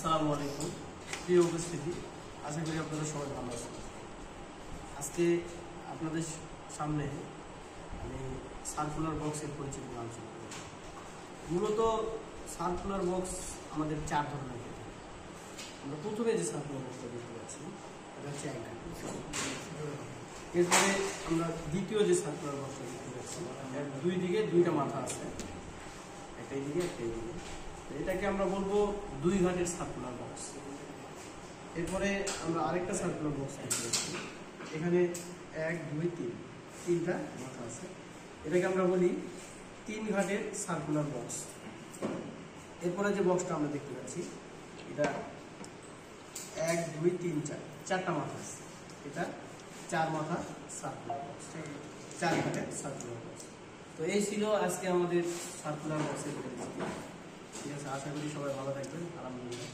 আসসালামু আলাইকুম প্রিয় উপস্থিতি, আশা করি আপনারা সবাই ভালো আছেন। আজকে আপনাদের সামনে আমি সার্কুলার বক্সের পরিচিতি আলোচনা করব। মূলত সার্কুলার বক্স আমাদের 4 ধরনের হয়ে থাকে। আমরা প্রথমে যে সার্কুলার বক্সটা দেখতে পাচ্ছি এটা হচ্ছে অ্যাঙ্কার। এরপরে আমরা দ্বিতীয় যে সার্কুলার বক্সটা দেখতে পাচ্ছি এর দুই দিকে দুইটা মাথা আছে, একটা এইদিকে একটা এইদিকে। এটাকে আমরা বলবো 2 ঘাটের সার্কুলার বক্স। এরপরে আমরা আরেকটা সার্কুলার বক্স দেখতে পাচ্ছি, এখানে 1 2 3 তিনটা মাথা আছে, এটাকে আমরা বলি 3 ঘাটের সার্কুলার বক্স। এরপরে যে বক্সটা আমরা দেখতে পাচ্ছি এটা 1 2 3 4 চারটা মাথা আছে, এটা 4 মাথা সার্কুলার বক্স, 4 ঘাটের সার্কুলার বক্স। তো এই ছিল আজকে আমাদের সার্কুলার বক্সের পরিচিতি। ঠিক আছে, আশা করি সবাই ভালো থাকবেন। আলহামদুলিল্লাহ।